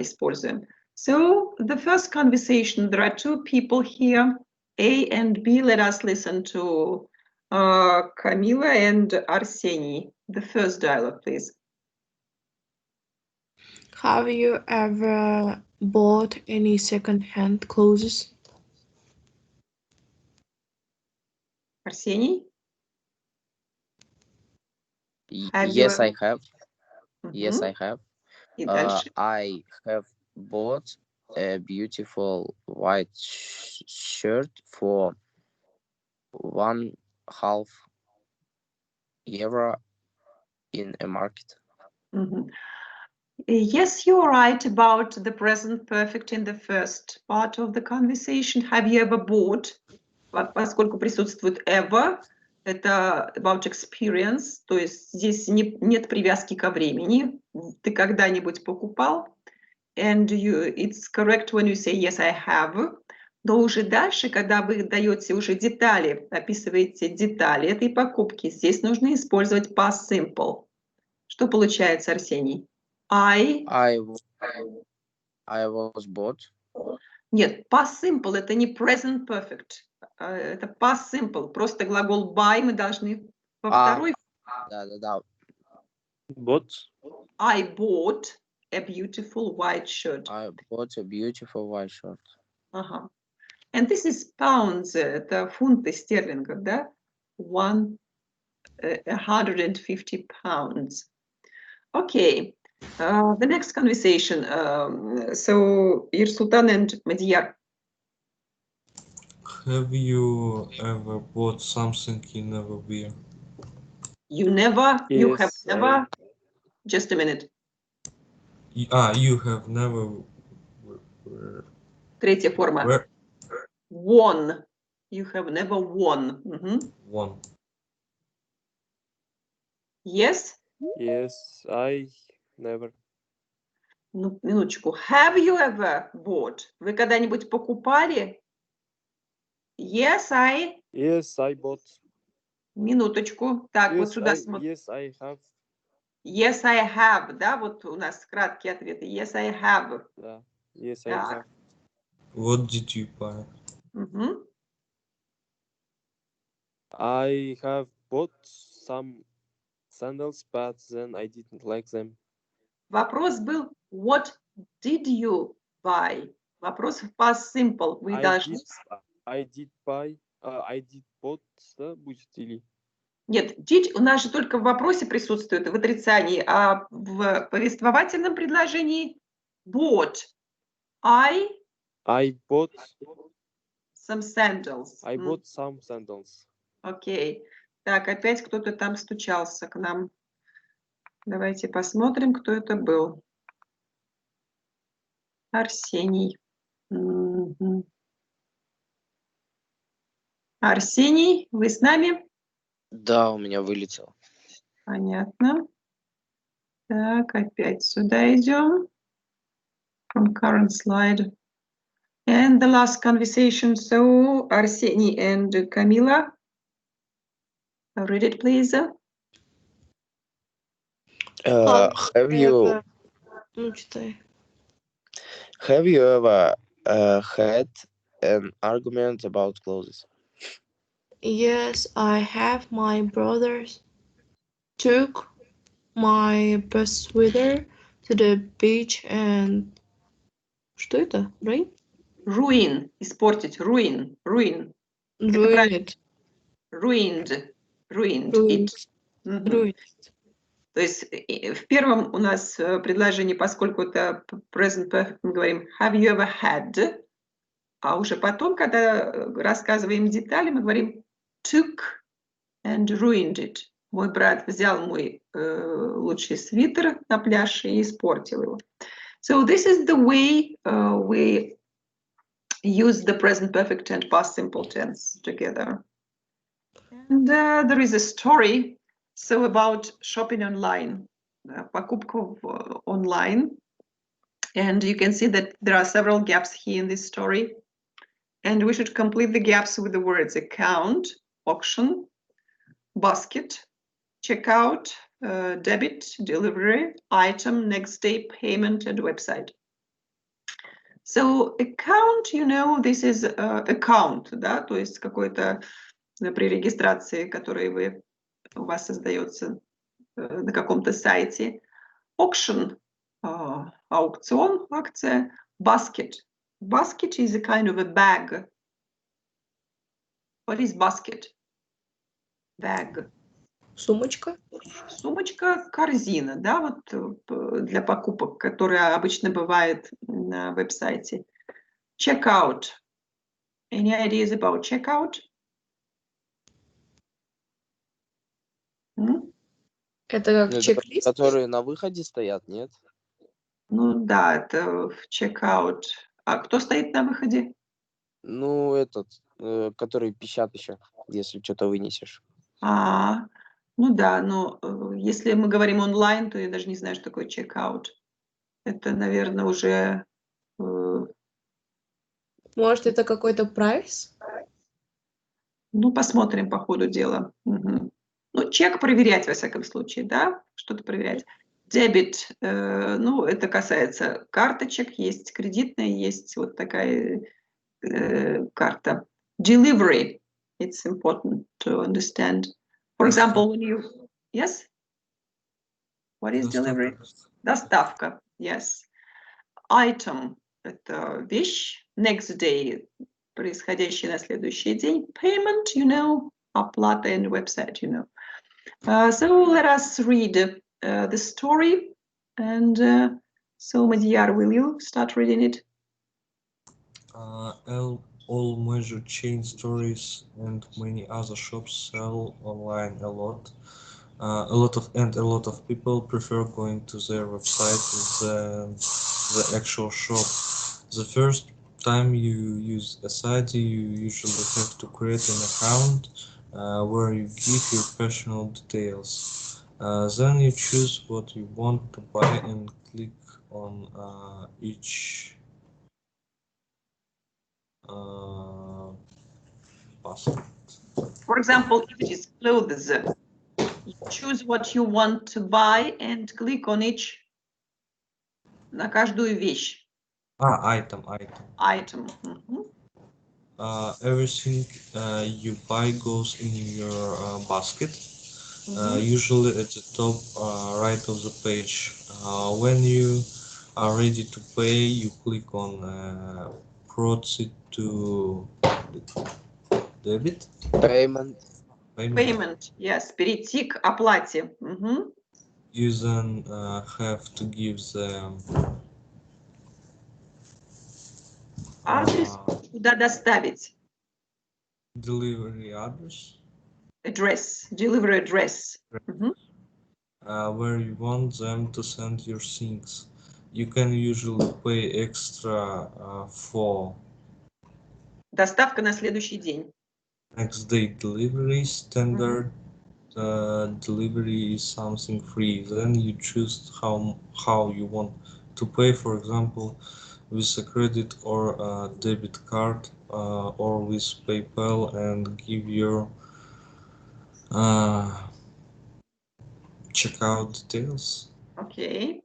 используем. So the first conversation, there are two people here, A and B. Let us listen to Camila and Arseny. The first dialogue, please. Have you ever bought any second-hand clothes? Arseny? Have you Yes, I ever- have. Yes, Мгм. I have. И дальше. I have bought a beautiful white shirt for €1.5 in a market. Мгм. Yes, you're right about the present perfect in the first part of the conversation. Have you ever bought? Поскольку присутствует ever, это about experience, то есть здесь нет привязки ко времени. Ты когда-нибудь покупал? And it's correct when you say yes, I have. Но уже дальше, когда вы даете уже детали, описываете детали этой покупки, здесь нужно использовать past simple. Что получается, Арсений? I was bought. Нет, past simple это не present perfect. Это past simple. Просто глагол buy мы должны во второй. Да. Bought. I bought a beautiful white shirt. I bought a beautiful white shirt. Ага. And this is pounds. Это фунты стерлингов, да? 150 pounds. Okay. The next conversation. So, Irsultan and Madiyar. Have you ever bought something you never wear? You never, you have Yes, never. Just a minute. You have never. Третья форма. Where? Won. You have never won. Мгм. One. Yes. Yes, I never. Ну, минуточку. Have you ever bought? Вы когда-нибудь покупали? Yes, I. Yes, I bought. Минуточку. Так, вот Yes, сюда смотрим. yes, I have. Yes, I have. Да, вот у нас краткие ответы. Yes, I have. Да. Yes, I Так. have. What did you buy? Мгм. I have bought some sandals, but then I didn't like them. Вопрос был what did you buy? Вопрос в past simple. Вы должны... I did buy. I did bought, да, будет или? Нет, did у нас же только в вопросе присутствует, в отрицании, а в повествовательном предложении bought. I bought. Some sandals. I bought some sandals. Окей. Так, опять кто-то там стучался к нам. Давайте посмотрим, кто это был. Арсений. Мгм. Арсений, вы с нами? Да, у меня вылетело. Понятно. Так, опять сюда идем. From current slide. And the last conversation. So, Arseny and Camila. Read it, please. Have you ever had an argument about clothes? Yes, I have. My brothers took my best sweater to the beach and... Что это? Rain? Ruin. Испортить. Ruin. Ruin. Ruin it. Ruined. Ruined Ruined. it. Мгм. Ruined. То есть в первом у нас предложении, поскольку это present perfect, мы говорим have you ever had, а уже потом, когда рассказываем детали, мы говорим took and ruined it. Мой брат взял мой лучший свитер на пляже и испортил его. So this is the way we use the present perfect and past simple tense together. And there is a story. So about shopping online, покупка online. And you can see that there are several gaps here in this story. And we should complete the gaps with the words account, auction, basket, checkout, debit, delivery, item, next day, payment, and website. So account, you know, this is account, да, то есть какой-то при регистрации, который у вас создается на каком-то сайте. Auction, аукцион, акция. Basket. Basket is a kind of a bag. What is basket? Bag. Сумочка. Сумочка, корзина, да, вот для покупок, которая обычно бывает на веб-сайте. Checkout. Any ideas about checkout? Это как чек-лист? Которые на выходе стоят, нет? Ну да, это в checkout. А кто стоит на выходе? Ну, этот, который пищат еще, если что-то вынесешь. Ну да, но если мы говорим онлайн, то я даже не знаю, что такое checkout. Это, наверное, уже... Может, это какой-то прайс? Ну, посмотрим по ходу дела. Угу. Ну, чек проверять, во всяком случае, да? Что-то проверять. Дебет, ну, это касается карточек, есть кредитная, есть вот такая карта. Delivery, it's important to understand. For example, when you... Yes? What is delivery? Доставка, yes. Item, это вещь. Next day, происходящий на следующий день. Payment, you know, оплата and website, you know. So let us read the story. And so, Madhyar, will you start reading it? All major chain stores and many other shops sell online a lot. A lot of people prefer going to their website than the actual shop. The first time you use a site, you usually have to create an account where you give your personal details. Then you choose what you want to buy and click on each basket. For example, if it is clothes, you choose what you want to buy and click on each, на каждую вещь. Item. Item. Everything you buy goes in your basket, usually at the top right of the page. When you are ready to pay, you click on proceed to debit. Payment, yes, перейти к оплате. You then have to give them адрес, куда доставить. Delivery address. Address, delivery address. Where you want them to send your things. You can usually pay extra for доставка на следующий день. Next day delivery. Standard delivery is something free. Then you choose how you want to pay, for example, with a credit or a debit card or with PayPal, and give your checkout details. Okay.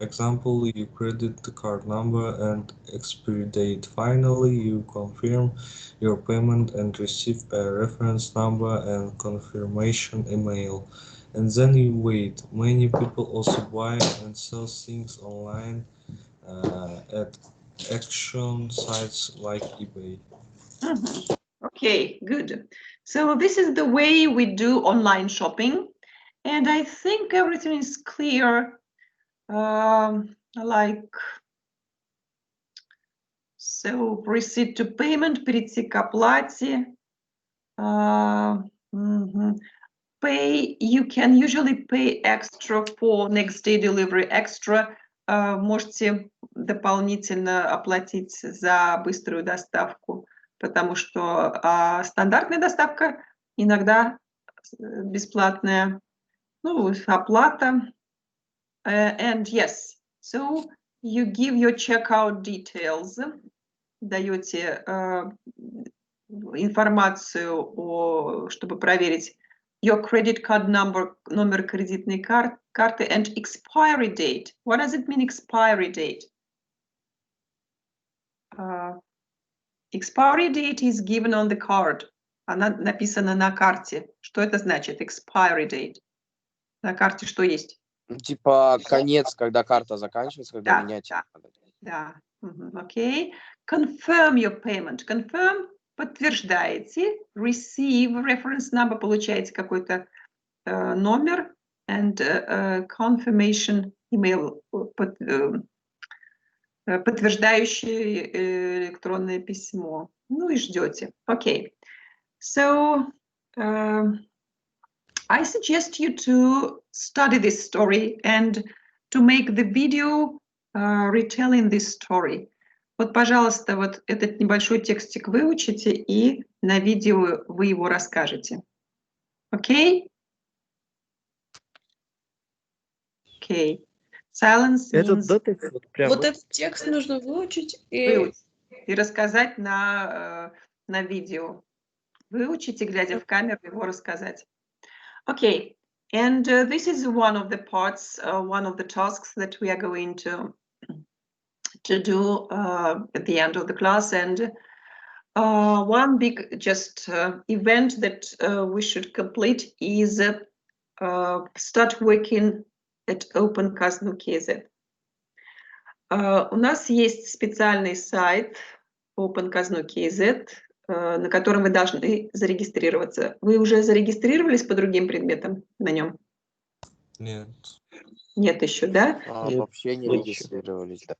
Example, you credit the card number and expiry date. Finally, you confirm your payment and receive a reference number and confirmation email. And then you wait. Many people also buy and sell things online at auction sites like eBay. Okay, good. So this is the way we do online shopping. And I think everything is clear. So proceed to payment, перейти к оплате. Pay, you can usually pay extra for next day delivery. Extra можете дополнительно оплатить за быструю доставку, потому что стандартная доставка иногда бесплатная. Ну, оплата. And yes, so you give your checkout details, даете информацию, чтобы проверить your credit card number, номер кредитной карты, and expiry date. What does it mean, expiry date? Expiry date is given on the card. Она написана на карте. Что это значит, expiry date? На карте что есть? Типа конец, когда карта заканчивается, когда Да, менять. да, да. Окей. Confirm your payment. Confirm – подтверждаете. Receive reference number – получаете какой-то номер. And confirmation email подтверждающее электронное письмо. Ну и ждете. Окей. So, I suggest you to study this story and to make the video retelling this story. Вот, пожалуйста, вот этот небольшой текстик выучите и на видео вы его расскажете. Окей? Окей. Silence means... Вот этот текст нужно выучить и рассказать на видео. Выучите, глядя в камеру, его рассказать. Okay, and this is one of the parts, one of the tasks that we are going to do at the end of the class. And one big just event that we should complete is start working at OpenKaznu.kz. У нас есть специальный сайт OpenKaznu.kz, на котором вы должны зарегистрироваться. Вы уже зарегистрировались по другим предметам на нем? Нет. Нет еще, да? Вообще не регистрировались, да.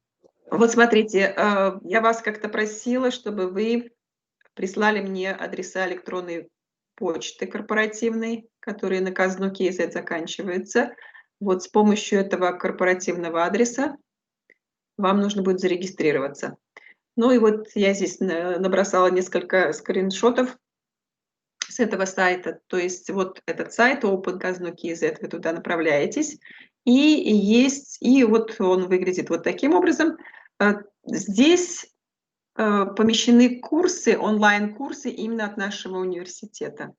Вот смотрите, я вас как-то просила, чтобы вы прислали мне адреса электронной почты корпоративной, которые на Kaznu.kz заканчиваются. Вот с помощью этого корпоративного адреса вам нужно будет зарегистрироваться. Ну и вот я здесь набросала несколько скриншотов с этого сайта. То есть вот этот сайт OpenKaznu.kz, вы туда направляетесь. И вот он выглядит вот таким образом. Здесь помещены курсы, онлайн-курсы именно от нашего университета.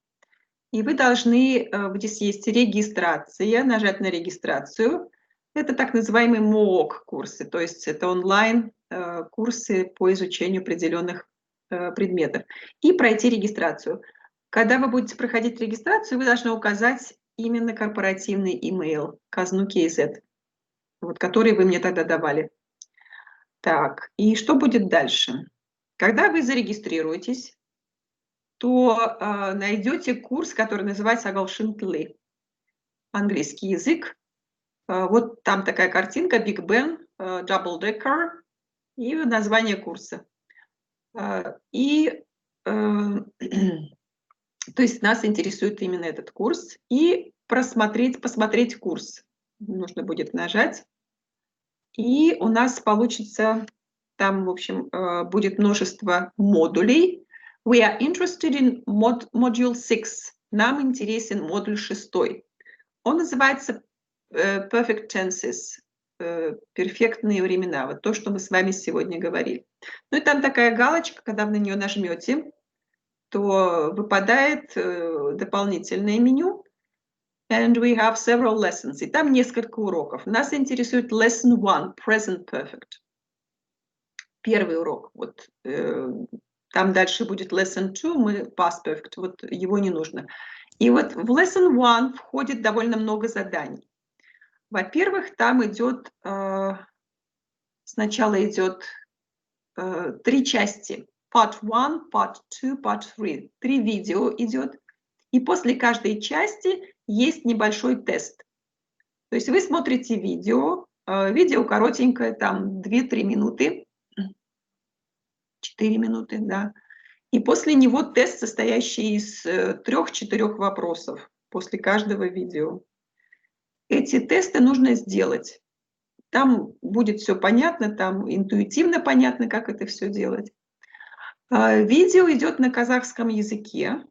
И вы должны, здесь есть регистрация, нажать на регистрацию. Это так называемые МООК-курсы, то есть это онлайн-курсы по изучению определенных предметов. И пройти регистрацию. Когда вы будете проходить регистрацию, вы должны указать именно корпоративный email Kaznu.kz, вот, который вы мне тогда давали. Так, и что будет дальше? Когда вы зарегистрируетесь, то найдете курс, который называется Agalshintli, английский язык. Вот там такая картинка, Big Ben, Double Decker и название курса. То есть нас интересует именно этот курс. И посмотреть курс. Нужно будет нажать. И у нас получится, там, в общем, будет множество модулей. We are interested in module 6. Нам интересен модуль 6. Он называется Perfect Tenses, перфектные времена. Вот то, что мы с вами сегодня говорили. Ну и там такая галочка, когда вы на нее нажмете, то выпадает дополнительное меню. And we have several lessons. И там несколько уроков. Нас интересует lesson 1, present perfect. Первый урок. Вот, там дальше будет lesson 2, мы past perfect. Вот его не нужно. И вот в lesson 1 входит довольно много заданий. Во-первых, там идет, сначала идет 3 части. Part 1, Part 2, Part 3. 3 видео идет. И после каждой части есть небольшой тест. То есть вы смотрите видео. Видео коротенькое, там 2-3 минуты. 4 минуты, да. И после него тест, состоящий из 3-4 вопросов после каждого видео. Эти тесты нужно сделать. Там будет все понятно, там интуитивно понятно, как это все делать. Видео идет на казахском языке,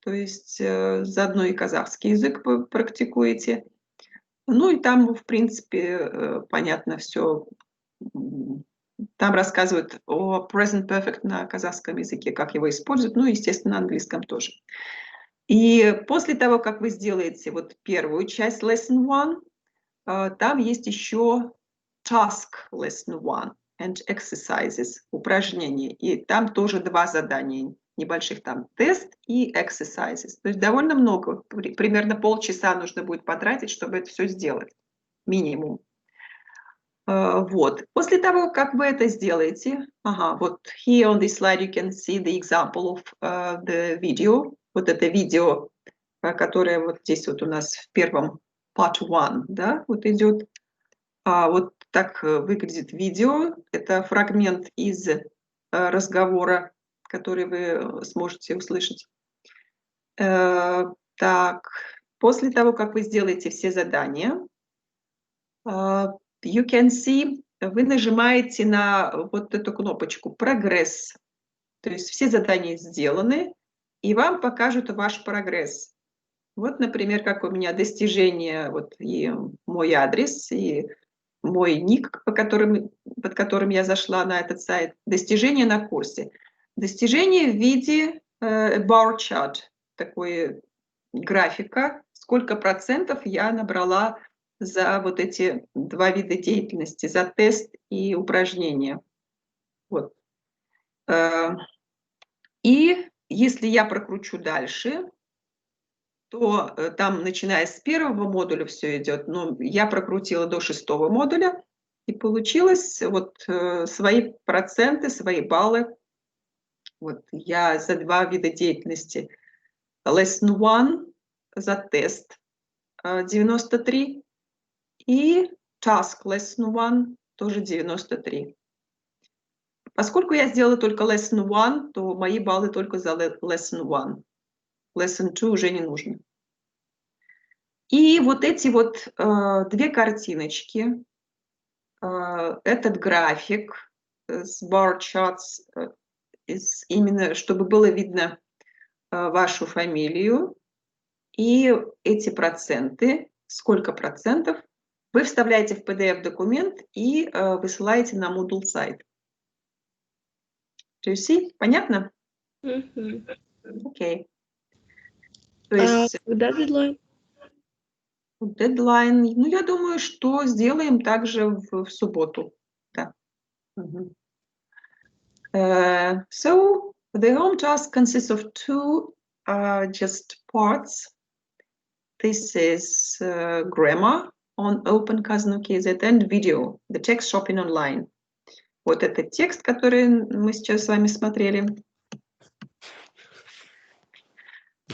то есть заодно и казахский язык практикуете. Ну и там, в принципе, понятно все. Там рассказывают о present perfect на казахском языке, как его используют, ну и, естественно, на английском тоже. И после того, как вы сделаете вот первую часть lesson 1, там есть еще task lesson 1 and exercises, упражнения. И там тоже 2 задания небольших, там тест и exercises. То есть довольно много, примерно полчаса нужно будет потратить, чтобы это все сделать, минимум. Вот. После того, как вы это сделаете, вот here on this slide you can see the example of the video. Вот это видео, которое вот здесь вот у нас в первом part 1, да, вот идет. Вот так выглядит видео. Это фрагмент из разговора, который вы сможете услышать. Так, после того, как вы сделаете все задания, you can see, вы нажимаете на вот эту кнопочку «Прогресс». То есть все задания сделаны, и вам покажут ваш прогресс. Вот, например, как у меня достижение, вот и мой адрес, и мой ник, под которым я зашла на этот сайт, достижение на курсе. Достижение в виде bar chart, такой графика, сколько процентов я набрала за вот эти 2 вида деятельности, за тест и упражнения. Вот. И если я прокручу дальше, то там, начиная с 1-го модуля, все идет, но я прокрутила до 6-го модуля, и получилось вот свои проценты, свои баллы. Вот я за 2 вида деятельности. Lesson 1 за тест 93 и task lesson 1 тоже 93. Поскольку я сделала только lesson 1, то мои баллы только за lesson 1. Lesson 2 уже не нужно. И вот эти вот 2 картиночки, этот график с bar charts, именно чтобы было видно вашу фамилию, и эти проценты, сколько процентов, вы вставляете в PDF-документ и высылаете на Moodle сайт. Do you see? Понятно? Окей. То есть Когда дедлайн? дедлайн, ну, я думаю, что сделаем также в субботу. Да. So, the home task consists of 2 just parts. This is grammar on Open Kaznu KZ and video, the text shopping online. Вот этот текст, который мы сейчас с вами смотрели.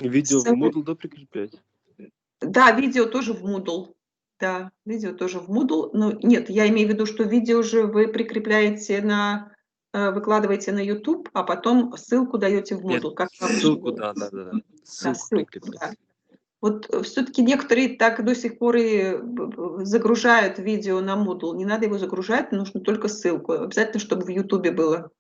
Видео в Moodle, да, прикреплять? Да, видео тоже в Moodle. Да, видео тоже в Moodle. Но нет, я имею в виду, что видео же вы прикрепляете выкладываете на YouTube, а потом ссылку даете в Moodle. Как ссылку, да. Ссылку прикреплять. Да. Вот все-таки некоторые так до сих пор и загружают видео на Moodle. Не надо его загружать, нужно только ссылку. Обязательно, чтобы в YouTube было.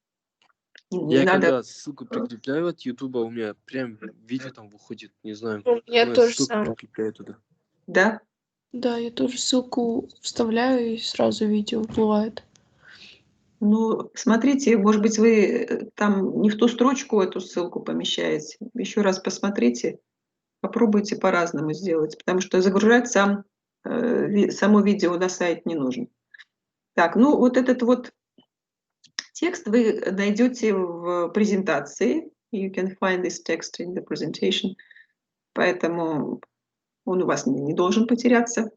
Я когда ссылку прикрепляю от YouTube, у меня прям видео там выходит, не знаю. Я тоже ссылку самое. прикрепляю туда. Да? Да, я тоже ссылку вставляю, и сразу видео всплывает. Ну, смотрите, может быть, вы там не в ту строчку эту ссылку помещаете. Еще раз посмотрите, попробуйте по-разному сделать, потому что загружать само видео на сайт не нужно. Так, ну вот этот вот текст вы найдете в презентации. You can find this text in the presentation. Поэтому он у вас не должен потеряться.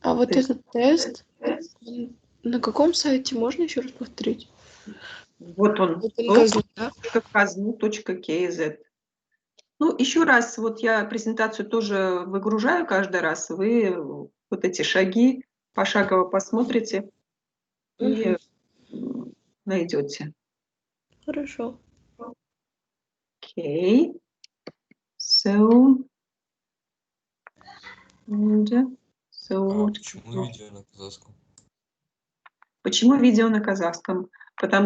А вот этот тест, на каком сайте можно еще раз повторить? Вот он, kaznu.kz. Ну, еще раз, вот я презентацию тоже выгружаю каждый раз. Вы вот эти шаги пошагово посмотрите и найдете. Хорошо. Okay. So, Почему видео на казахском? Почему видео на казахском? Потому